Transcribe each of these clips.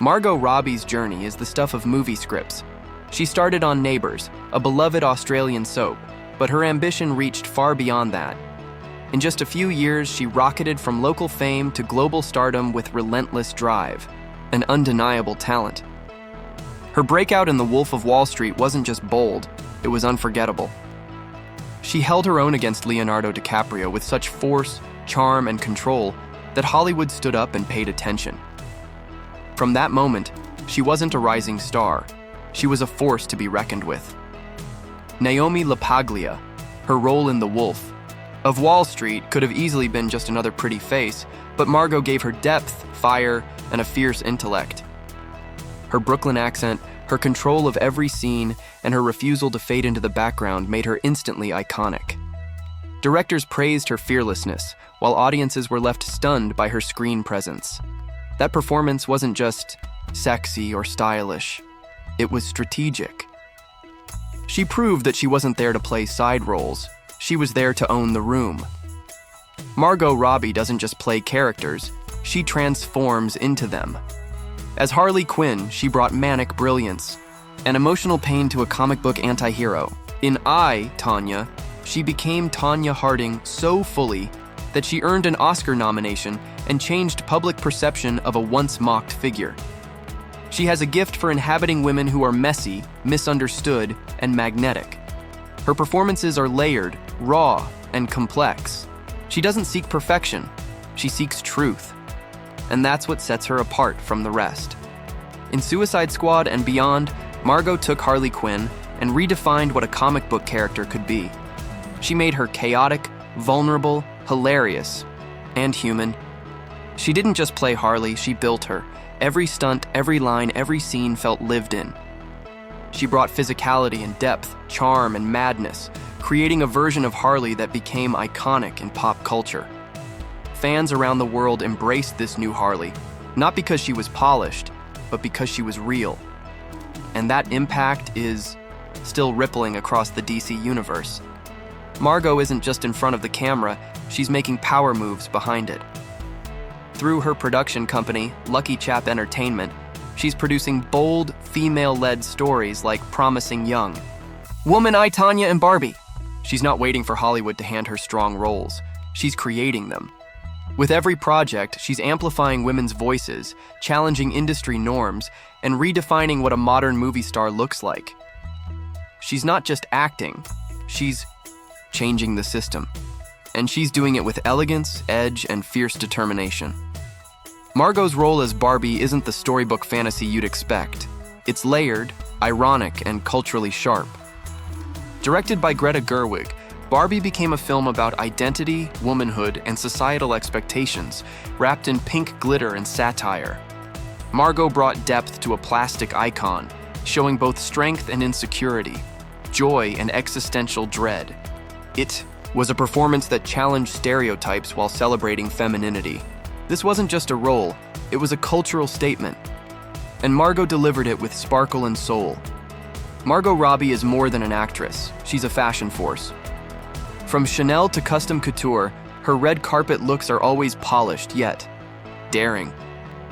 Margot Robbie's journey is the stuff of movie scripts. She started on Neighbours, a beloved Australian soap, but her ambition reached far beyond that. In just a few years, she rocketed from local fame to global stardom with relentless drive, an undeniable talent. Her breakout in The Wolf of Wall Street wasn't just bold, it was unforgettable. She held her own against Leonardo DiCaprio with such force, charm, and control that Hollywood stood up and paid attention. From that moment, she wasn't a rising star. She was a force to be reckoned with. Naomi LaPaglia, her role in The Wolf of Wall Street could have easily been just another pretty face, but Margot gave her depth, fire, and a fierce intellect. Her Brooklyn accent, her control of every scene, and her refusal to fade into the background made her instantly iconic. Directors praised her fearlessness, while audiences were left stunned by her screen presence. That performance wasn't just sexy or stylish, it was strategic. She proved that she wasn't there to play side roles, she was there to own the room. Margot Robbie doesn't just play characters, she transforms into them. As Harley Quinn, she brought manic brilliance, an emotional pain to a comic book anti-hero. In I, Tonya, she became Tonya Harding so fully that she earned an Oscar nomination and changed public perception of a once-mocked figure. She has a gift for inhabiting women who are messy, misunderstood, and magnetic. Her performances are layered, raw, and complex. She doesn't seek perfection, she seeks truth. And that's what sets her apart from the rest. In Suicide Squad and beyond, Margot took Harley Quinn and redefined what a comic book character could be. She made her chaotic, vulnerable, hilarious, and human. She didn't just play Harley, she built her. Every stunt, every line, every scene felt lived in. She brought physicality and depth, charm and madness, creating a version of Harley that became iconic in pop culture. Fans around the world embraced this new Harley, not because she was polished, but because she was real. And that impact is still rippling across the DC universe. Margot isn't just in front of the camera, she's making power moves behind it. Through her production company, Lucky Chap Entertainment, she's producing bold, female-led stories like Promising Young, Woman I, Tonya, and Barbie. She's not waiting for Hollywood to hand her strong roles, she's creating them. With every project, she's amplifying women's voices, challenging industry norms, and redefining what a modern movie star looks like. She's not just acting, she's changing the system. And she's doing it with elegance, edge, and fierce determination. Margot's role as Barbie isn't the storybook fantasy you'd expect. It's layered, ironic, and culturally sharp. Directed by Greta Gerwig, Barbie became a film about identity, womanhood, and societal expectations, wrapped in pink glitter and satire. Margot brought depth to a plastic icon, showing both strength and insecurity, joy and existential dread. It was a performance that challenged stereotypes while celebrating femininity. This wasn't just a role, it was a cultural statement. And Margot delivered it with sparkle and soul. Margot Robbie is more than an actress, she's a fashion force. From Chanel to custom couture, her red carpet looks are always polished, yet daring.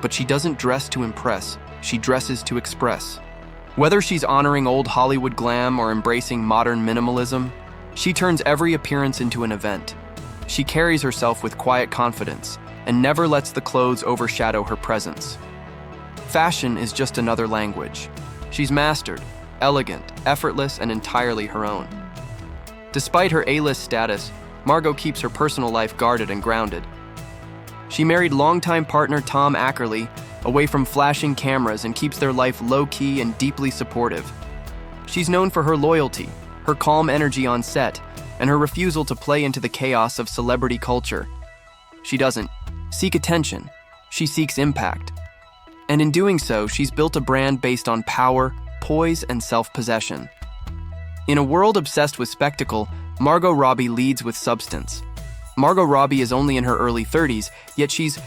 But she doesn't dress to impress, she dresses to express. Whether she's honoring old Hollywood glam or embracing modern minimalism, she turns every appearance into an event. She carries herself with quiet confidence and never lets the clothes overshadow her presence. Fashion is just another language. She's mastered, elegant, effortless, and entirely her own. Despite her A-list status, Margot keeps her personal life guarded and grounded. She married longtime partner Tom Ackerley away from flashing cameras and keeps their life low-key and deeply supportive. She's known for her loyalty, her calm energy on set, and her refusal to play into the chaos of celebrity culture. She doesn't seek attention, she seeks impact. And in doing so, she's built a brand based on power, poise, and self-possession. In a world obsessed with spectacle, Margot Robbie leads with substance. Margot Robbie is only in her early 30s, yet she's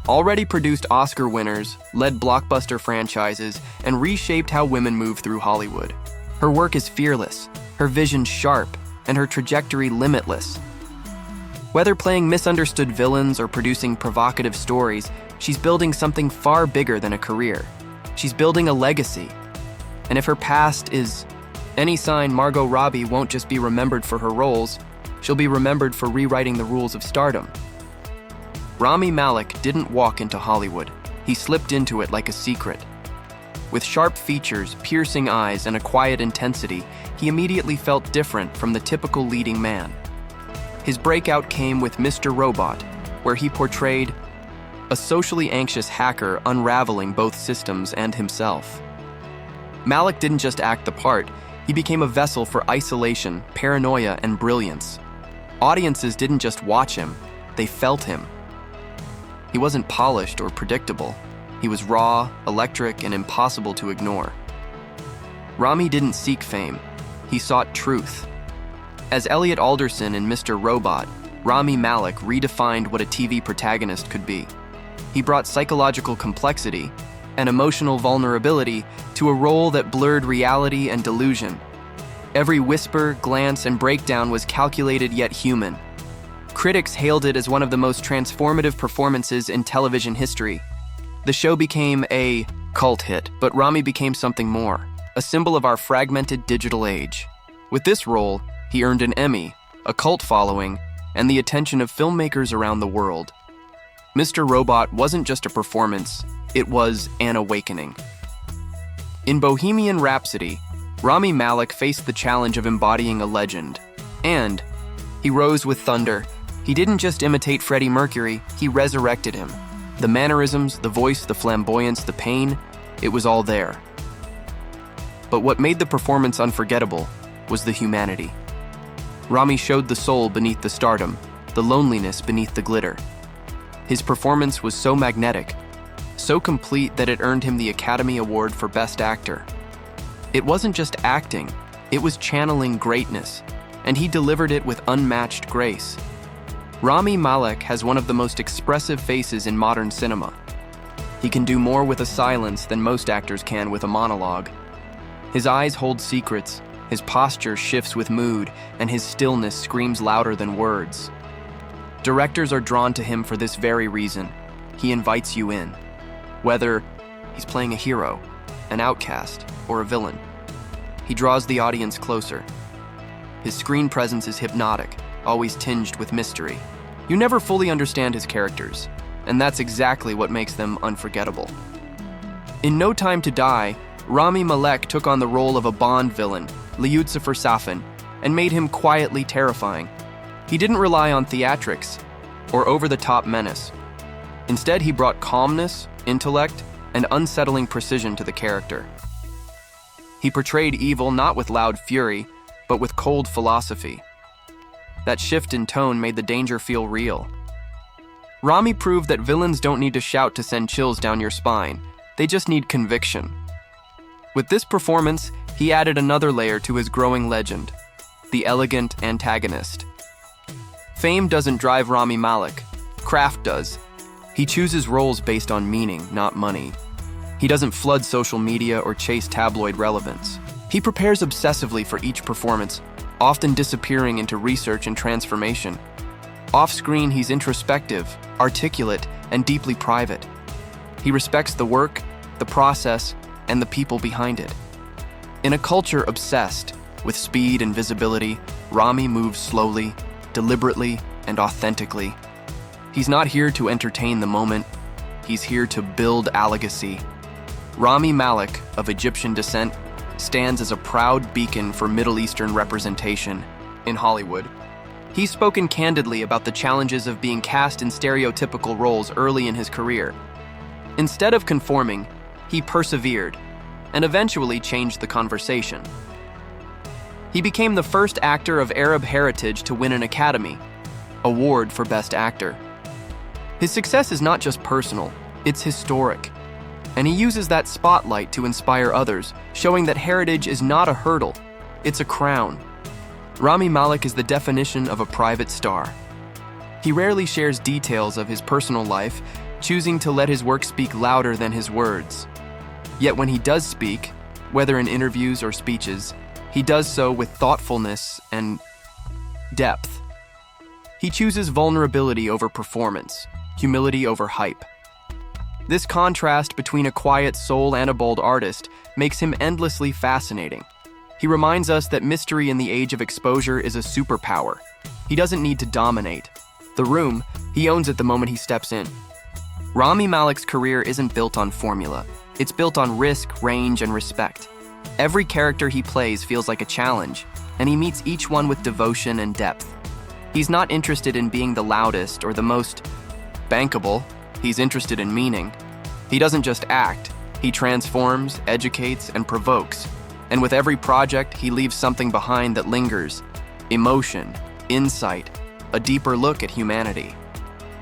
already produced Oscar winners, led blockbuster franchises, and reshaped how women move through Hollywood. Her work is fearless, her vision sharp, and her trajectory limitless. Whether playing misunderstood villains or producing provocative stories, she's building something far bigger than a career. She's building a legacy. And if her past is any sign, Margot Robbie won't just be remembered for her roles, she'll be remembered for rewriting the rules of stardom. Rami Malek didn't walk into Hollywood. He slipped into it like a secret. With sharp features, piercing eyes, and a quiet intensity, he immediately felt different from the typical leading man. His breakout came with Mr. Robot, where he portrayed a socially anxious hacker unraveling both systems and himself. Malek didn't just act the part, he became a vessel for isolation, paranoia, and brilliance. Audiences didn't just watch him, they felt him. He wasn't polished or predictable. He was raw, electric, and impossible to ignore. Rami didn't seek fame, he sought truth. As Elliot Alderson in Mr. Robot, Rami Malek redefined what a TV protagonist could be. He brought psychological complexity and emotional vulnerability to a role that blurred reality and delusion. Every whisper, glance, and breakdown was calculated yet human. Critics hailed it as one of the most transformative performances in television history. The show became a cult hit, but Rami became something more, a symbol of our fragmented digital age. With this role, he earned an Emmy, a cult following, and the attention of filmmakers around the world. Mr. Robot wasn't just a performance, it was an awakening. In Bohemian Rhapsody, Rami Malek faced the challenge of embodying a legend, and he rose with thunder. He didn't just imitate Freddie Mercury, he resurrected him. The mannerisms, the voice, the flamboyance, the pain, it was all there. But what made the performance unforgettable was the humanity. Rami showed the soul beneath the stardom, the loneliness beneath the glitter. His performance was so magnetic, so complete that it earned him the Academy Award for Best Actor. It wasn't just acting, it was channeling greatness, and he delivered it with unmatched grace. Rami Malek has one of the most expressive faces in modern cinema. He can do more with a silence than most actors can with a monologue. His eyes hold secrets, his posture shifts with mood, and his stillness screams louder than words. Directors are drawn to him for this very reason. He invites you in. Whether he's playing a hero, an outcast, or a villain, he draws the audience closer. His screen presence is hypnotic, always tinged with mystery. You never fully understand his characters, and that's exactly what makes them unforgettable. In No Time to Die, Rami Malek took on the role of a Bond villain, Lucifer Safin, and made him quietly terrifying. He didn't rely on theatrics or over-the-top menace. Instead, he brought calmness, intellect, and unsettling precision to the character. He portrayed evil not with loud fury, but with cold philosophy. That shift in tone made the danger feel real. Rami proved that villains don't need to shout to send chills down your spine. They just need conviction. With this performance, he added another layer to his growing legend, the elegant antagonist. Fame doesn't drive Rami Malek, craft does. He chooses roles based on meaning, not money. He doesn't flood social media or chase tabloid relevance. He prepares obsessively for each performance, often disappearing into research and transformation. Off-screen, he's introspective, articulate, and deeply private. He respects the work, the process, and the people behind it. In a culture obsessed with speed and visibility, Rami moves slowly, deliberately, and authentically. He's not here to entertain the moment, he's here to build a legacy. Rami Malek, of Egyptian descent, stands as a proud beacon for Middle Eastern representation in Hollywood. He's spoken candidly about the challenges of being cast in stereotypical roles early in his career. Instead of conforming, he persevered and eventually changed the conversation. He became the first actor of Arab heritage to win an Academy Award for Best Actor. His success is not just personal, it's historic. And he uses that spotlight to inspire others, showing that heritage is not a hurdle, it's a crown. Rami Malek is the definition of a private star. He rarely shares details of his personal life, choosing to let his work speak louder than his words. Yet when he does speak, whether in interviews or speeches, he does so with thoughtfulness and depth. He chooses vulnerability over performance, humility over hype. This contrast between a quiet soul and a bold artist makes him endlessly fascinating. He reminds us that mystery in the age of exposure is a superpower. He doesn't need to dominate the room, he owns it the moment he steps in. Rami Malek's career isn't built on formula. It's built on risk, range, and respect. Every character he plays feels like a challenge, and he meets each one with devotion and depth. He's not interested in being the loudest or the most bankable. He's interested in meaning. He doesn't just act. He transforms, educates, and provokes. And with every project, he leaves something behind that lingers. Emotion, insight, a deeper look at humanity.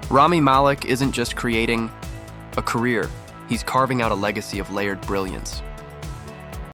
Rami Malek isn't just creating a career. He's carving out a legacy of layered brilliance.